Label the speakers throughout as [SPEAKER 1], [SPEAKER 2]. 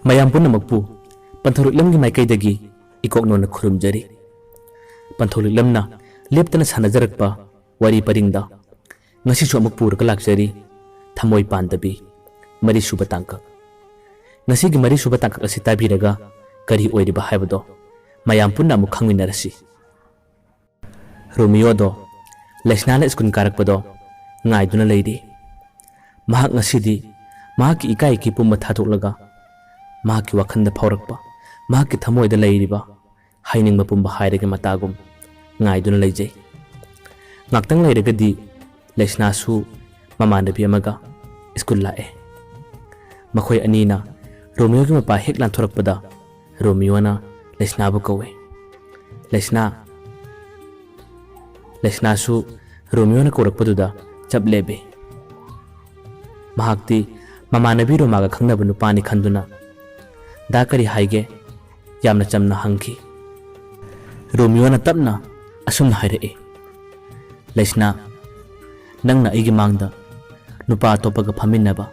[SPEAKER 1] mayam punnamakpu pantholiklamgi maikaidagi ikoknona khurumjari pantholiklamna leptana sanajarakpa wari paringda ngasisu amuk purga lakjari thamoi pandabi mari suba tangkak ngasigi mari suba tangkak asi tabiraga kari oiriba haibado mayam punna amuk khangminarasi Romeo do Laisnana skun karakpado ngaiduna leidi mahak ngasidi mahak ikai ki pumma thatoklaga mahak wakhanda phaurakpa mahak thamoida leiriba hainingba pumba hairege matagum ngaiduna leijai ngaktang leiragadi Laisna su mamanabi amaga skul lae makhoi anina Romeo ki mapa hek lan thorakpada Romeo na Laisna bu kawe Laisna su Romeo na korakpaduda chap lebe mahakti mamanabi romaga khangnabu nupani khanduna da kari haige yamna chamna hangki Romeo na tapna asumna haire Laisna nangna igi mangda nupa topaga phaminaba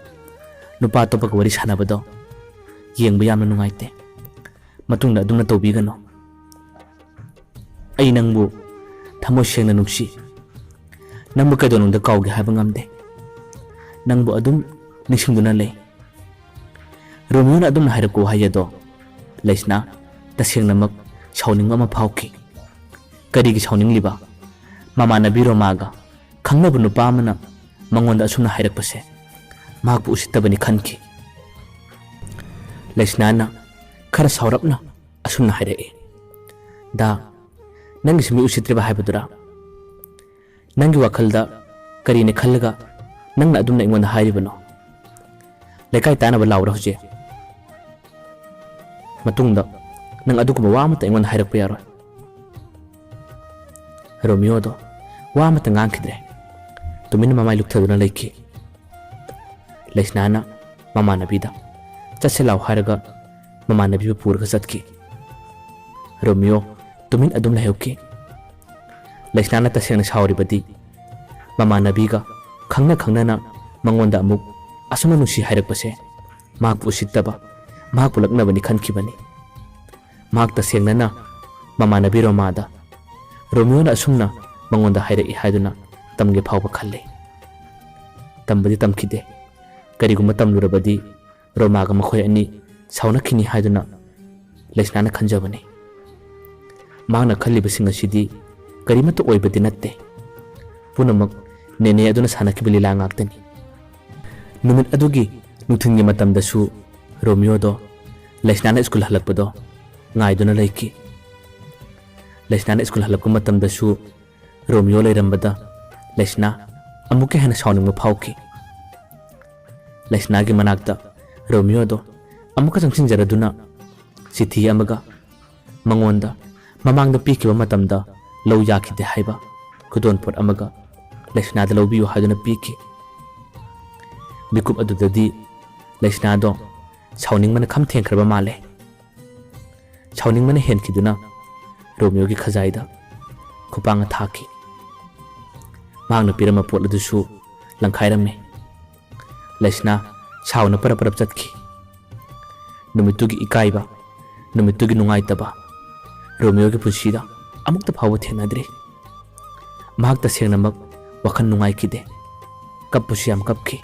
[SPEAKER 1] nupa topaga wari sanabado yengba yamna nungaite matungda adungna tobigano ai nangbu thamoi sengna nungsi nangbu kaidonungda kauge haiba ngamde nangbu adum nixingduna lei Romeo na adum hairako hayado Laisna tasengnamak sauning ama phauki karigi sauning liba mamanabi romaga khangnabu nupa amana mangonda asumna hairakpase mahakpu usittabani khanki Laisna na khara saurapna asumna hairake da nangi simi usitriba haibadura nangi wakhalda karine khallaga nangna adumna ingonda hairibano lekai tanaba laura huje matungda nang aduguma wa amata ingonda hairakpa yaroi Romeo do wa amata ngangkhidre tumina mamai lukthaduna leiki Laisna na mamanabida chase law haraga mamanabi purga satki Romeo tumin adum laheuki Laisna na tasengna sauribadi mamanabiga khangna na mangonda amuk asuna nusi hairakpase mahakpu usittaba mahakpu laknabani khankibani mahak tasengna na mamanabi romada Romeo na asumna mangonda hairaki haiduna tamge phauba khalle tambadi tamkhide kariguma tamlurabadi romaga makhoi ani saunakini haiduna Laisna na khanjabani magna khallibasing asidi karimata oibadi natte punamak nene aduna sanakibali la ngaktani numit adugi nuthingi matamdasu Romeo do Laisna na skul halakpado ngaiduna leiki Laisna na skul halakku matamdasu Romeo leirambada Laisna amuke hena sauning phauki Laisna gi manakta Romeo do amuka jangsinjaraduna sithi amaga mangonda mamangda pikiba matamda lau yakide haiba kudon pot amaga Laisna da laubiyo haiduna piki bikup adudadi Laisna do sauning mana kham thengkhraba male sauning mana henkiduna Romeo gi khajaida khupanga thaki magna pirama pot adusu langkhairame Laisna sauna parap chatki numitugi ikaiba numitugi nungaitaba Romeo gi punsida amukta phawa thenadre mahak tasengnamak wakhan nungai kide kappusiam kapki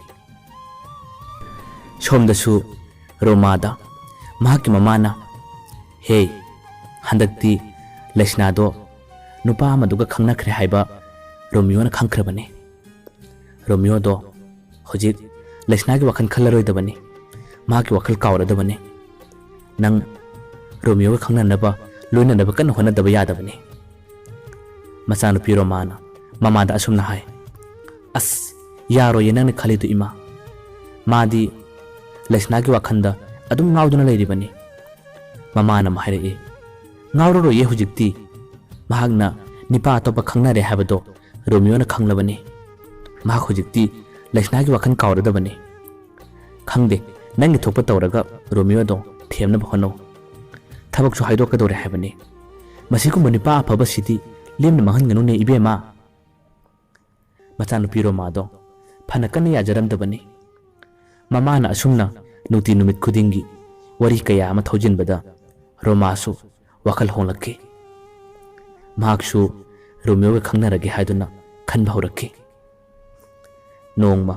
[SPEAKER 1] somdasu Romada mahaki mamana he handakti Laisna do nupa amaduga khangnakhre haiba Romeo na khangkhrabane Romeo do hojik Laisna gi wakhan khallaroidabani mahaki wakhal kawradabani nang Romeo ga khangnanaba loinanaba kan honadaba yadabani machanupi Romana mamada asumna hai as yaro yenang khalidu ima madi Laisna gi wakhanda adum ngauduna leiribani mamana mahire ngauroro ye hujikti mahagna nipa atopa khangnare habado Romeo na khanglabani mahak hujikti Laisna gi wakhan kawradabani khangde nangi thokpa tawraga Romeo do themna hono thabak chu haido kadore habani masiku manipa phaba sidi lemna mahan ganu ne ibema machanu piro mado phana kan ya jaram dabani mamana asumna nuti numit khudingi wari kaya ama thojinbada Romasu wakal honglakki mahaksu Romeo ga khangnarage haiduna khanba horakki nongma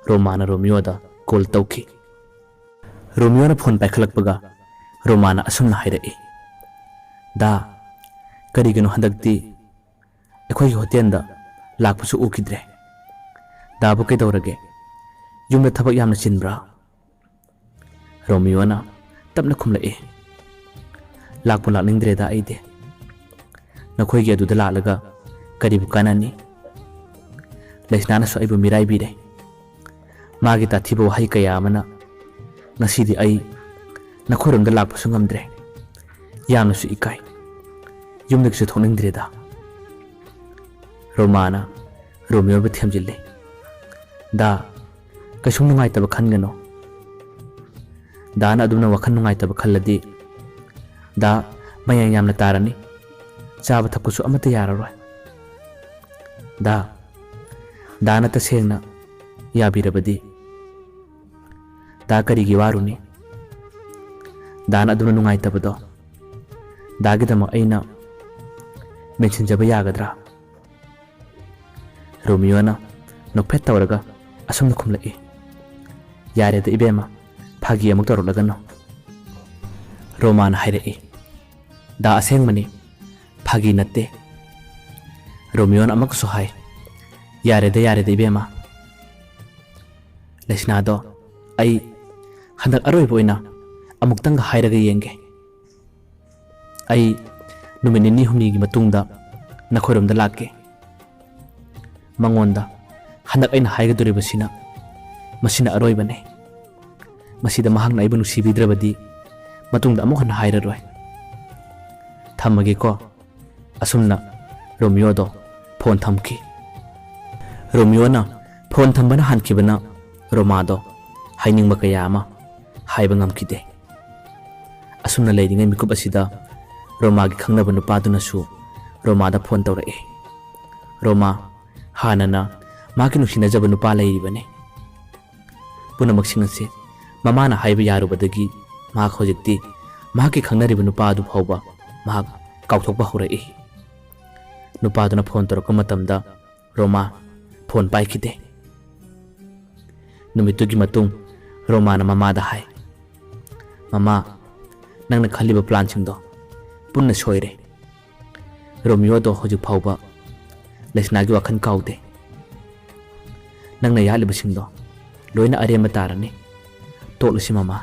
[SPEAKER 1] Romana Romeo da call tawki Romeo na phone paikhalakpaga Romana asumna hairae da karigano handakti ekhoi hotel da lakpasu ukidre da bu kai dawrage yumda thabak yamna chinbra Romeo na tapna khumlae lakpu lakningdre da aide nakhoi gi adu da lalaga karibu kanani Laisnana so aibu mirai bire magi ta thibo hai kaya amana ngasidi ai nakhoram da lakpa su ngamdre yamna su ikai yumdik su thoningdre da Romana Romeo ba thamjille da kasung nungai taba khangano da na aduna wakhan nungai taba khalladi da mayang yamna tarani chaba thapkusu amata yararoi da dana ta sengna yabirabadi da karigi waruni dana aduna nungai tabado dagidama aina mentionjaba yagadra Romeo na nokphet tawraga asumna khumlai yare da ibema phagi amuk tarulagano Romana hairei da asengmani phagi natte Romeo na amak so hai yare da ibema Laisna do ai handak aroi boina amuk tang hairaga yenge ai numinini humni gi matungda nakhoram da lakke mangonda handak aina haiga duribasina masina aroi bane masida mahang na ibanu sibidrabadi matungda amuk han haira roi thamage ko asumna Romeo do phone thamki Romeo na phone thambana hankibana Roma do haining makaya ama haiba ngamkide asumna leidingai mikup asida Roma gi khangnaba nupaduna su Roma da phone tawrae Roma hanana maki nusina jaba nupa leiribane punamak singase mamana haiba yarubadagi ma khojikti maki khangnariba nupa adu phauba ma kauthokba horae nupaduna phone tawraka matamda Roma phone paikide numitugi matung Romana mama da hai mama nangna khaliba plan singdo punna soire Romeo do hoju phauba Laisna gi wakhan kaude nangna yaliba singdo loina arema tarani tolusi mama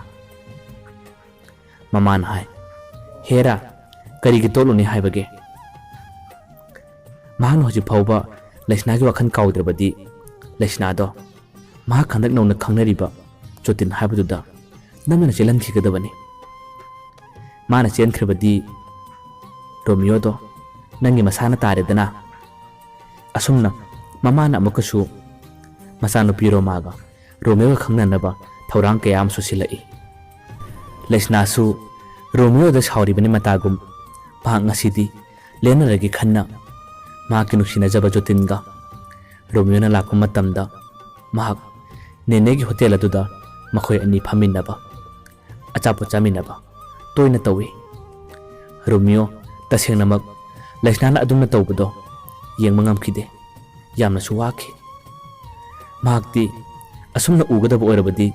[SPEAKER 1] mama na hai hera karigi toluni haibage mahan hoju phauba Laisna gi wakhan kaudrabadi Laisna do ma khandak nongna khangnariba Jotin haibaduda namna chelan khigadabani mana chen khrebadi Romeo do nangi masana taredana asumna mamana amukasu masanu piro maga Romeo khangnanaba thorang kayam susilai Laisna su Romeo da sauribani matagum phang asidi lenaragi khanna ma kinusina jaba Jotinga Romeo na lakum matamda mahak nenegi hotel aduda makhoi ani phaminaba achapo chaminaba toina tawi Romeo tasengnamak Laisna na adumna tawbado yengmangam khide yamna suwaki mahakti asumna ugadaba oirabadi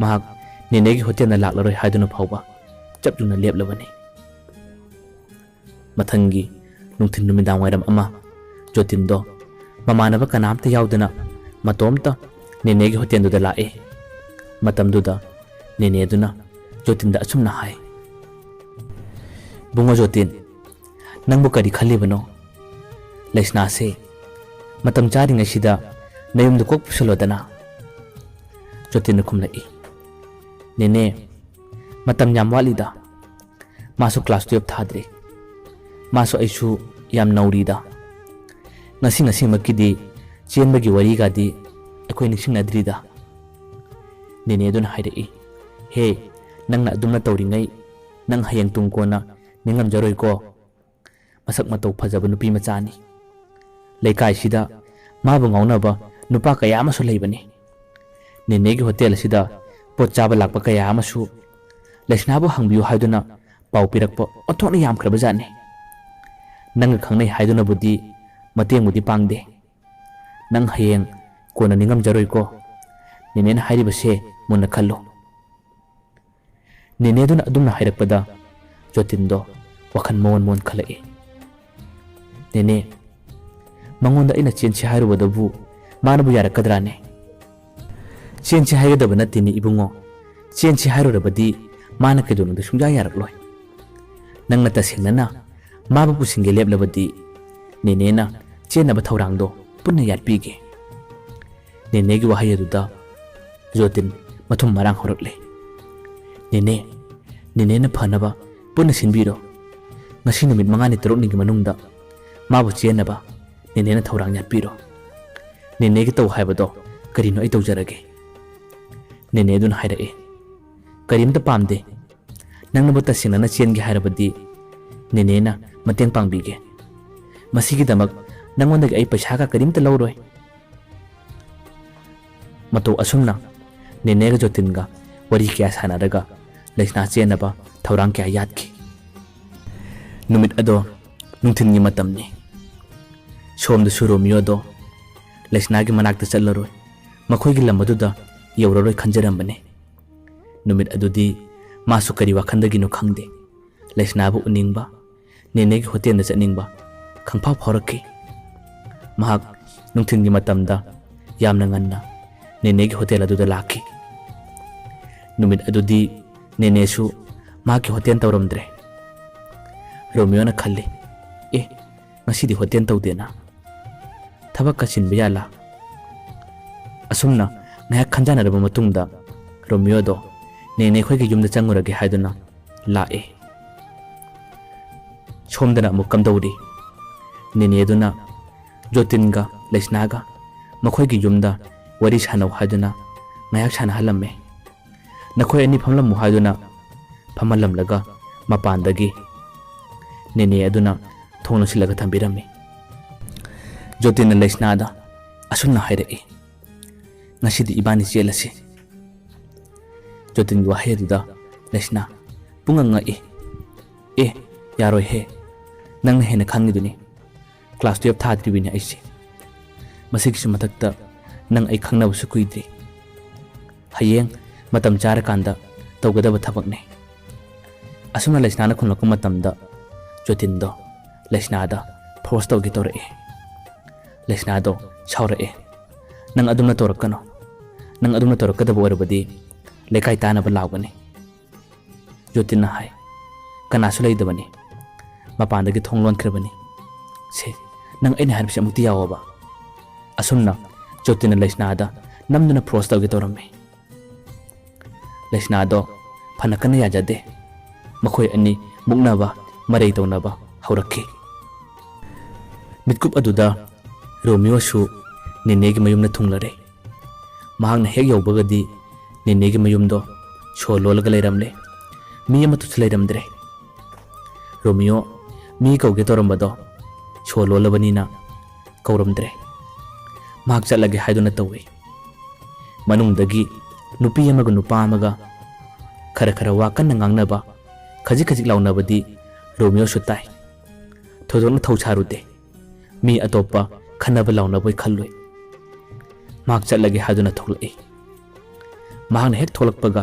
[SPEAKER 1] mahak nenegi hotel na laklaroi haiduna phauba chapjuna leplabani mathangi nungthin numidang wairam ama Jotindo mamanaba kanamta yaudana matomta nenegi hotel du da lae matam du da nene duna Jotin da asumna hai bungo Jotin nangbu kari khalibano Laisna se matam chari ngasida nayum du kok pusalodana Jotin khumlai nene matam yam walida masu class 12 thadre masu aisu yam naurida ngasi makidi chenbagi wari ga di akoi nisingnadrida nene dun hairei he nangna adumna tawringai nang hayang tungkona ningam jaroi ko masak matau phajaba nupi machani leikai sida mabu ngaunaba nupa kaya amasu leibani nene gi hotel sida pot chaba lakpa kaya amasu ꯂꯩꯁꯅꯥꯕꯨ ꯍꯪꯕꯤꯌꯨ ꯍꯥꯏꯗꯨꯅ ꯄꯥꯎ ꯄꯤꯔꯛꯄ ꯑꯣꯟꯊꯣꯛꯅ ꯌꯥꯝꯈ꯭ꯔꯕꯖꯥꯠꯅꯤ꯫ ꯅꯪꯒ ꯈꯪꯅꯩ ꯍꯥꯏꯗꯨꯅꯕꯨꯗꯤ ꯃꯇꯦꯡꯕꯨꯗꯤ ꯄꯥꯡꯗꯦ꯫ ꯅꯪ ꯍꯌꯦꯡ ꯀꯣꯟꯅ ꯅꯤꯡꯉꯝꯖꯔꯣꯏꯀꯣ꯫ ꯅꯦꯅꯦꯅ ꯍꯥꯏꯔꯤꯕꯁꯦ ꯃꯨꯟꯅ ꯈꯜꯂꯨ꯫ ꯅꯦꯅꯦꯗꯨꯅ ꯑꯗꯨꯝꯅ ꯍꯥꯏꯔꯛꯄꯗ ꯖꯣꯇꯤꯟꯗꯣ ꯋꯥꯈꯜ ꯃꯑꯣꯟ ꯃꯑꯣꯟ ꯈꯜꯂꯛꯏ꯫ ꯅꯦꯅꯦ, ꯃꯉꯣꯟꯗ ꯑꯩꯅ ꯆꯦꯟꯁꯤ ꯍꯥꯏꯔꯨꯕꯗꯕꯨ ꯃꯥꯅꯕꯨ ꯌꯥꯔꯛꯀꯗ꯭ꯔꯥꯅꯦ? ꯆꯦꯟꯁꯤ ꯍꯥꯏꯒꯗꯕ ꯅꯠꯇꯦꯅꯦ ꯏꯕꯨꯡꯉꯣ꯫ ꯆꯦꯟꯁꯤ ꯍꯥꯏꯔꯨꯔꯕꯗꯤ ꯃꯥꯅ ꯀꯩꯗꯧꯅꯨꯡꯗ ꯁꯨꯡꯌꯥ ꯌꯥꯔꯛꯂꯣꯏ꯫ ꯅꯪꯅ ꯇꯁꯦꯡꯅꯅ ꯃꯥꯕꯨ ꯄꯨꯁꯤꯟꯒꯦ ꯂꯦꯞꯂꯕꯗꯤ ꯅꯦꯅꯦꯅ ꯆꯦꯟꯅꯕ ꯊꯧꯔꯥꯡꯗꯣ ꯄꯨꯟꯅ ꯌꯥꯠꯄꯤꯒꯦ꯫ ꯅꯦꯅꯦꯒꯤ ꯋꯥꯍꯩ ꯑꯗꯨꯗ ꯖꯣꯇꯤꯟ ꯃꯊꯨꯝ ꯃꯔꯥꯡ ꯍꯧꯔꯛꯂꯦ꯫ ꯅꯦꯅꯦ, ꯅꯦꯅꯦꯅ ꯐꯅꯕ ꯄꯨꯟꯅ ꯁꯤꯟꯕꯤꯔꯣ꯫ ꯉꯁꯤ ꯅꯨꯃꯤꯠ 5ꯅꯤ 6ꯅꯤꯒꯤ ꯃꯅꯨꯡꯗ ꯃꯥꯕꯨ ꯆꯦꯟꯅꯕ ꯅꯦꯅꯦꯅ ꯊꯧꯔꯥꯡ ꯌꯥꯠꯄꯤꯔꯣ꯫ ꯅꯦꯅꯦꯒꯤ ꯇꯧ ꯍꯥꯏꯕꯗꯣ ꯀꯔꯤꯅꯣ ꯑꯩ ꯇꯧꯖꯔꯒꯦ꯫ ꯅꯦꯅꯦꯗꯨꯅ ꯍꯥꯏꯔꯛꯏ꯫ ꯀꯔꯤꯝꯇ ꯄꯥꯝꯗꯦ꯫ ꯅꯪꯅꯕꯨ ꯇꯁꯦꯡꯅꯅ ꯆꯦꯟꯒꯦ ꯍꯥꯏꯔꯕꯗꯤ ꯅꯦꯅꯦꯅ ꯃꯇꯦꯡ ꯄꯥꯡꯕꯤꯒꯦ꯫ ꯃꯁꯤꯒꯤꯗꯃꯛ ꯅꯪꯉꯣꯟꯗꯒꯤ ꯑꯩ ꯄꯩꯁꯥꯒ ꯀꯔꯤꯝꯇ ꯂꯧꯔꯣꯏ꯫ ꯃꯇꯧ ꯑꯁꯨꯝꯅ ꯅꯦꯅꯦꯒ ꯖꯣꯇꯤꯟꯒ ꯋꯥꯔꯤ ꯀꯌꯥ ꯁꯥꯟꯅꯔꯒ ꯂꯩꯁꯅꯥ ꯆꯦꯟꯅꯕ ꯊꯧꯔꯥꯡ ꯀꯌꯥ ꯌꯥꯠꯈꯤ꯫ ꯅꯨꯃꯤꯠ ꯑꯗꯣ ꯅꯨꯡꯊꯤꯟꯒꯤ ꯃꯇꯝꯅꯤ꯫ ꯁꯣꯝꯗꯁꯨ ꯔꯣꯃꯤꯌꯣꯗꯣ ꯂꯩꯁꯅꯥꯒꯤ ꯃꯅꯥꯛꯇ ꯆꯠꯂꯔꯣꯏ, ꯃꯈꯣꯏꯒꯤ ꯂꯝ ꯑꯗꯨꯗ ꯌꯧꯔꯔꯣꯏ ꯈꯟꯖꯔꯝꯕꯅꯤ꯫ ꯅꯨꯃꯤꯠ ꯑꯗꯨꯗꯤ ꯃꯥꯁꯨ ꯀꯔꯤ ꯋꯥꯈꯟꯗꯒꯤꯅꯣ ꯈꯪꯗꯦ, ꯂꯩꯁꯅꯥꯕꯨ ꯎꯅꯤꯡꯕ, ꯅꯦꯅꯦꯒꯤ ꯍꯣꯇꯦꯜꯗ ꯆꯠꯅꯤꯡꯕ ꯈꯪꯐꯥꯎ ꯐꯥꯎꯔꯛꯈꯤ꯫ ꯃꯍꯥꯛ ꯅꯨꯡꯊꯤꯟꯒꯤ ꯃꯇꯝꯗ ꯌꯥꯝꯅ ꯉꯟꯅ ꯅꯦꯅꯦꯒꯤ ꯍꯣꯇꯦꯜ ꯑꯗꯨꯗ ꯂꯥꯛꯈꯤ꯫ ꯅꯨꯃꯤꯠ ꯑꯗꯨꯗꯤ ꯅꯦꯅꯦꯁꯨ ꯃꯍꯥꯛꯀꯤ ꯍꯣꯇꯦꯜ ꯇꯧꯔꯝꯗ꯭ꯔꯦ꯫ ꯔꯣꯃꯤꯌꯣꯅ ꯈꯜꯂꯤ, ꯉꯁꯤꯗꯤ ꯍꯣꯇꯦꯜ ꯇꯧꯗꯦꯅ, ꯊꯕꯛꯀ ꯆꯤꯟꯕ ꯌꯥꯜꯂ? ꯑꯁꯨꯝꯅ ꯉꯥꯏꯍꯥꯛ ꯈꯟꯖꯥꯟꯅꯔꯕ ꯃꯇꯨꯡꯗ ꯔꯣꯃꯤꯌꯣꯗꯣ ꯅꯦꯅꯦ ꯈꯣꯏꯒꯤ ꯌꯨꯝꯗ ꯆꯪꯉꯨꯔꯒꯦ ꯍꯥꯏꯗꯨꯅ ꯂꯥꯛꯑꯦ꯫ ꯁꯣꯝꯗꯅ ꯑꯃꯨꯛ ꯀꯝꯗꯧꯔꯤ? ꯅꯦꯅꯦꯗꯨꯅ ꯖꯣꯇꯤꯟꯒ ꯂꯩꯁꯅꯥꯒ ꯃꯈꯣꯏꯒꯤ ꯌꯨꯝꯗ ꯋꯥꯔꯤ ꯁꯥꯟꯅꯧ ꯍꯥꯏꯗꯨꯅ ꯉꯥꯏꯍꯥꯛ ꯁꯥꯟꯅꯍꯜꯂꯝꯃꯦ꯫ ꯅꯈꯣꯏ ꯑꯅꯤ ꯐꯝꯂꯝꯃꯨ ꯍꯥꯏꯗꯨꯅ ꯐꯝꯍꯜꯂꯝꯂꯒ ꯃꯄꯥꯟꯗꯒꯤ ꯅꯦꯅꯦ ꯑꯗꯨꯅ ꯊꯣꯡ ꯂꯣꯟꯁꯤꯜꯂꯒ ꯊꯝꯕꯤꯔꯝꯃꯤ꯫ ꯖꯣꯇꯤꯟꯅ ꯂꯩꯁꯅꯥꯗ ꯑꯁꯨꯝꯅ ꯍꯥꯏꯔꯛꯏ, ꯉꯁꯤꯗꯤ ꯏꯕꯥꯅꯤ ꯆꯦꯜꯂꯁꯤ꯫ ꯖꯣꯇꯤꯟꯒꯤ ꯋꯥꯍꯩ ꯑꯗꯨꯗ ꯂꯩꯁꯅꯥ ꯄꯨꯡꯉꯛ ꯉꯛꯏ꯫ ꯌꯥꯔꯣꯏꯍꯦ, ꯅꯪꯅ ꯍꯦꯟꯅ ꯈꯪꯉꯤꯗꯨꯅꯤ, ꯀ꯭ꯂꯥꯁ 12 ꯊꯥꯗ꯭ꯔꯤꯕꯅꯤ ꯑꯩꯁꯦ꯫ ꯃꯁꯤꯒꯤꯁꯨ ꯃꯊꯛꯇ ꯅꯪ ꯑꯩ ꯈꯪꯅꯕꯁꯨ ꯀꯨꯏꯗ꯭ꯔꯤ꯫ ꯍꯌꯦꯡ ꯃꯇꯝ ꯆꯥꯔꯀꯥꯟꯗ ꯇꯧꯒꯗꯕ ꯊꯕꯛꯅꯤ꯫ ꯑꯁꯨꯝꯅ ꯂꯩꯁꯅꯥꯅ ꯈꯨꯝꯂꯛꯄ ꯃꯇꯝꯗ ꯖꯣꯇꯤꯟꯗꯣ ꯂꯩꯁꯅꯥꯗ ꯐꯣꯔꯁ ꯇꯧꯒꯦ ꯇꯧꯔꯛꯏ꯫ ꯂꯩꯁꯅꯥꯗꯣ ꯁꯥꯎꯔꯛꯑꯦ꯫ ꯅꯪ ꯑꯗꯨꯝꯅ ꯇꯧꯔꯛꯀꯅꯣ꯫ ꯅꯪ ꯑꯗꯨꯝꯅ ꯇꯧꯔꯛꯀꯗꯕ ꯑꯣꯏꯔꯕꯗꯤ ꯂꯩꯀꯥꯏ ꯇꯥꯅꯕ ꯂꯥꯎꯒꯅꯤ꯫ ꯖꯣꯇꯤꯟꯅ ꯍꯥꯏ, ꯀꯅꯥꯁꯨ ꯂꯩꯗꯕꯅꯤ, ꯃꯄꯥꯟꯗꯒꯤ ꯊꯣꯡ ꯂꯣꯟꯈ꯭ꯔꯕꯅꯤ꯫ ꯁꯦ, ꯅꯪ ꯑꯩꯅ ꯍꯥꯏꯕꯁꯤ ꯑꯃꯨꯛꯇꯤ ꯌꯥꯎꯋꯣꯕ꯫ ꯑꯁꯨꯝꯅ ꯖꯣꯇꯤꯟꯅ ꯂꯩꯁꯅꯥꯗ ꯅꯝꯗꯨꯅ ꯐꯣꯔꯁ ꯇꯧꯒꯦ ꯇꯧꯔꯝꯃꯤ꯫ ꯂꯩꯁꯅꯥꯗꯣ ꯐꯅ ꯀꯟꯅ ꯌꯥꯖꯗꯦ꯫ ꯃꯈꯣꯏ ꯑꯅꯤ ꯃꯨꯛꯅꯕ ꯃꯔꯩ ꯇꯧꯅꯕ ꯍꯧꯔꯛꯈꯤ꯫ ꯃꯤꯠꯀꯨꯞ ꯑꯗꯨꯗ ꯔꯣꯃꯤꯌꯣꯁꯨ ꯅꯦꯅꯦꯒꯤ ꯃꯌꯨꯝꯗ ꯊꯨꯡꯂꯔꯦ꯫ ꯃꯍꯥꯛꯅ ꯍꯦꯛ ꯌꯧꯕꯒꯗꯤ ꯅꯦꯅꯦꯒꯤ ꯃꯌꯨꯝꯗꯣ ꯁꯣ ꯂꯣꯜꯂꯒ ꯂꯩꯔꯝꯂꯦ꯫ ꯃꯤ ꯑꯃꯠꯇꯁꯨ ꯂꯩꯔꯝꯗ꯭ꯔꯦ꯫ ꯔꯣꯃꯤꯌꯣ ꯃꯤ ꯀꯧꯒꯦ ꯇꯧꯔꯝꯕꯗꯣ ꯁꯣ ꯂꯣꯜꯂꯕꯅꯤꯅ ꯀꯧꯔꯝꯗ꯭ꯔꯦ꯫ ꯃꯍꯥꯛ ꯆꯠꯂꯒꯦ ꯍꯥꯏꯗꯨꯅ ꯇꯧꯏ꯫ ꯃꯅꯨꯡꯗꯒꯤ ꯅꯨꯄꯤ ꯑꯃꯒ ꯅꯨꯄꯥ ꯑꯃꯒ ꯈꯔ ꯋꯥ ꯀꯟꯅ ꯉꯥꯡꯅꯕ, ꯈꯖꯤꯛ ꯈꯖꯤꯛ ꯂꯥꯎꯅꯕꯗꯤ ꯔꯣꯃꯤꯌꯣꯁꯨ ꯇꯥꯏ꯫ ꯊꯣꯏꯗꯣꯛꯅ ꯊꯧꯁꯥꯔꯨꯗꯦ, ꯃꯤ ꯑꯇꯣꯞꯄ ꯈꯟꯅꯕ ꯂꯥꯎꯅꯕꯣꯏ ꯈꯜꯂꯨꯏ꯫ ꯃꯍꯥꯛ ꯆꯠꯂꯒꯦ ꯍꯥꯏꯗꯨꯅ ꯊꯣꯛꯂꯛꯏ꯫ ꯃꯍꯥꯛꯅ ꯍꯦꯛ ꯊꯣꯛꯂꯛꯄꯒ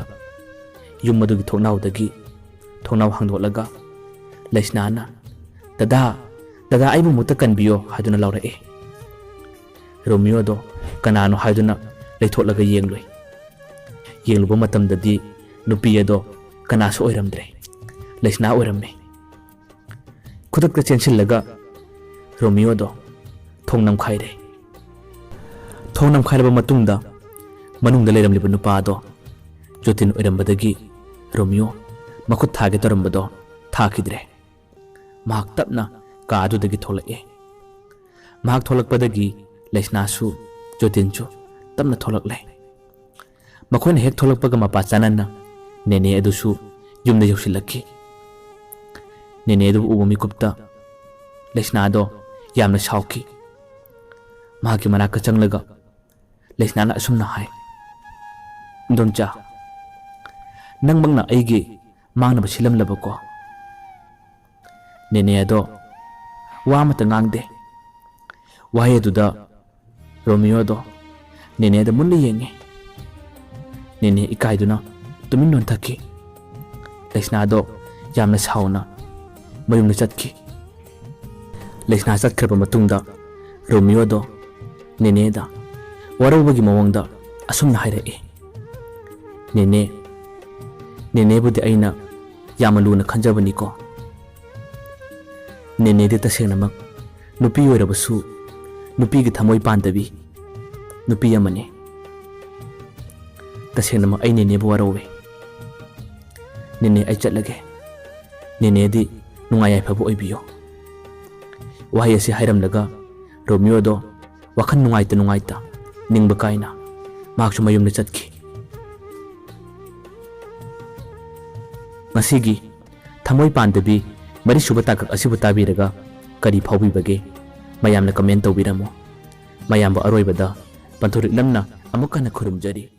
[SPEAKER 1] ꯌꯨꯝ ꯑꯗꯨꯒꯤ ꯊꯣꯡꯅꯥꯎꯗꯒꯤ ꯊꯣꯡꯅꯥꯎ ꯍꯥꯡꯗꯣꯛꯂꯒ ꯂꯩꯁꯅꯥꯅ ꯗꯗꯥ ꯑꯩꯕꯨ ꯑꯃꯨꯛꯇ ꯀꯟꯕꯤꯌꯣ ꯍꯥꯏꯗꯨꯅ ꯂꯥꯎꯔꯛꯏ꯫ ꯔꯣꯃꯤꯌꯣꯗꯣ ꯀꯅꯥꯅꯣ ꯍꯥꯏꯗꯨꯅ ꯂꯩꯊꯣꯛꯂꯒ ꯌꯦꯡꯂꯨꯏ꯫ ꯌꯦꯡꯂꯨꯕ ꯃꯇꯝꯗꯗꯤ ꯅꯨꯄꯤ ꯑꯗꯣ ꯀꯅꯥꯁꯨ ꯑꯣꯏꯔꯝꯗ꯭ꯔꯦ, ꯂꯩꯁꯅꯥ ꯑꯣꯏꯔꯝꯃꯤ꯫ ꯈꯨꯗꯛꯇ ꯆꯦꯟꯁꯤꯜꯂꯒ ꯔꯣꯃꯤꯌꯣꯗꯣ ꯊꯣꯡ ꯅꯝꯈꯥꯏꯔꯦ꯫ ꯊꯣꯡ ꯅꯝꯈꯥꯏꯔꯕ ꯃꯇꯨꯡꯗ ꯃꯅꯨꯡꯗ ꯂꯩꯔꯝꯂꯤꯕ ꯅꯨꯄꯥ ꯑꯗꯣ ꯖꯣꯇꯤꯟ ꯑꯣꯏꯔꯝꯕꯗꯒꯤ ꯔꯣꯃꯤꯌꯣ ꯃꯈꯨꯠ ꯊꯥꯒꯦ ꯇꯧꯔꯝꯕꯗꯣ ꯊꯥꯈꯤꯗ꯭ꯔꯦ꯫ ꯃꯍꯥꯛ ꯇꯞꯅ ꯀꯥ ꯑꯗꯨꯗꯒꯤ ꯊꯣꯛꯂꯛꯑꯦ꯫ ꯃꯍꯥꯛ ꯊꯣꯛꯂꯛꯄꯗꯒꯤ ꯂꯩꯁꯅꯥꯁꯨ ꯖꯣꯇꯤꯟꯁꯨ ꯇꯞꯅ ꯊꯣꯛꯂꯛꯂꯦ꯫ ꯃꯈꯣꯏꯅ ꯍꯦꯛ ꯊꯣꯛꯂꯛꯄꯒ ꯃꯄꯥ ꯆꯥꯟꯅꯅ ꯅꯦꯅꯦ ꯑꯗꯨꯁꯨ ꯌꯨꯝꯗ ꯌꯧꯁꯤꯜꯂꯛꯈꯤ꯫ ꯅꯦꯅꯦ ꯑꯗꯨꯕꯨ ꯎꯕ ꯃꯤꯀꯨꯞꯇ ꯂꯩꯁꯅꯥꯗꯣ ꯌꯥꯝꯅ ꯁꯥꯎꯈꯤ꯫ ꯃꯍꯥꯛꯀꯤ ꯃꯅꯥꯛꯇ ꯆꯪꯂꯒ ꯂꯩꯁꯅꯥꯅ ꯑꯁꯨꯝꯅ ꯍꯥꯏ, ꯏꯟꯗꯣꯝꯆꯥ, ꯅꯪꯃꯛꯅ ꯑꯩꯒꯤ ꯃꯥꯡꯅꯕ ꯁꯤꯜꯂꯝꯂꯕꯀꯣ ꯅꯦꯅꯦ ꯑꯗꯣ ꯋꯥ ꯑꯃꯠꯇ ꯉꯥꯡꯗꯦ ꯋꯥꯍꯩ ꯑꯗꯨꯗ ꯔꯣꯃꯤꯌꯣꯗꯣ ꯅꯦꯅꯦꯗ ꯃꯨꯟꯅ ꯌꯦꯡꯉꯤ ꯅꯦꯅꯦ ꯏꯀꯥꯏꯗꯨꯅ ꯇꯨꯃꯤꯟ ꯂꯣꯟꯊꯈꯤ ꯂꯩꯁꯅꯥꯗꯣ ꯌꯥꯝꯅ ꯁꯥꯎꯅ ꯃꯌꯨꯝꯗ ꯆꯠꯈꯤ ꯂꯩꯁꯅꯥ ꯆꯠꯈ꯭ꯔꯕ ꯃꯇꯨꯡꯗ ꯔꯣꯃꯤꯌꯣꯗꯣ ꯅꯦꯅꯦꯗ ꯋꯥꯔꯧꯕꯒꯤ ꯃꯑꯣꯡꯗ ꯑꯁꯨꯝꯅ ꯍꯥꯏꯔꯛꯏ ꯅꯦꯅꯦꯕꯨꯗꯤ ꯑꯩꯅ ꯌꯥꯝꯅ ꯂꯨꯅ ꯈꯟꯖꯕꯅꯤꯀꯣ ꯅꯦꯅꯦꯗꯤ ꯇꯁꯦꯡꯅꯃꯛ ꯅꯨꯄꯤ ꯑꯣꯏꯔꯕꯁꯨ ꯅꯨꯄꯤꯒꯤ ꯊꯃꯣꯏ ꯄꯥꯟꯗꯕꯤ ꯅꯨꯄꯤ ꯑꯃꯅꯤ ꯇꯁꯦꯡꯅꯃꯛ ꯑꯩ ꯅꯦꯅꯦꯕꯨ ꯋꯥꯔꯧꯋꯦ ꯅꯦꯅꯦ ꯑꯩ ꯆꯠꯂꯒꯦ ꯅꯦꯅꯦꯗꯤ ꯅꯨꯡꯉꯥꯏ ꯌꯥꯏꯐꯕ ꯑꯣꯏꯕꯤꯌꯨ ꯋꯥꯍꯩ ꯑꯁꯤ ꯍꯥꯏꯔꯝꯂꯒ ꯔꯣꯃꯤꯌꯣꯗꯣ ꯋꯥꯈꯜ ꯅꯨꯡꯉꯥꯏꯇ ꯅꯤꯡꯕ ꯀꯥꯏꯅ ꯃꯍꯥꯛꯁꯨ ꯃꯌꯨꯝꯗ ꯆꯠꯈꯤ ꯉꯁꯤꯒꯤ ꯊꯃꯣꯏ ꯄꯥꯟꯗꯕꯤ ꯃꯔꯤꯁꯨꯕ ꯇꯥꯡꯀꯛ ꯑꯁꯤꯕꯨ ꯇꯥꯕꯤꯔꯒ ꯀꯔꯤ ꯐꯥꯎꯕꯤꯕꯒꯦ ꯃꯌꯥꯝꯅ ꯀꯃꯦꯟ ꯇꯧꯕꯤꯔꯝꯃꯨ ꯃꯌꯥꯝꯕꯨ ꯑꯔꯣꯏꯕꯗ ꯄꯟꯊꯨꯔꯤꯛ ꯅꯝꯅ ꯑꯃꯨꯛ ꯍꯟꯅ ꯈꯨꯔꯨꯝꯖꯔꯤ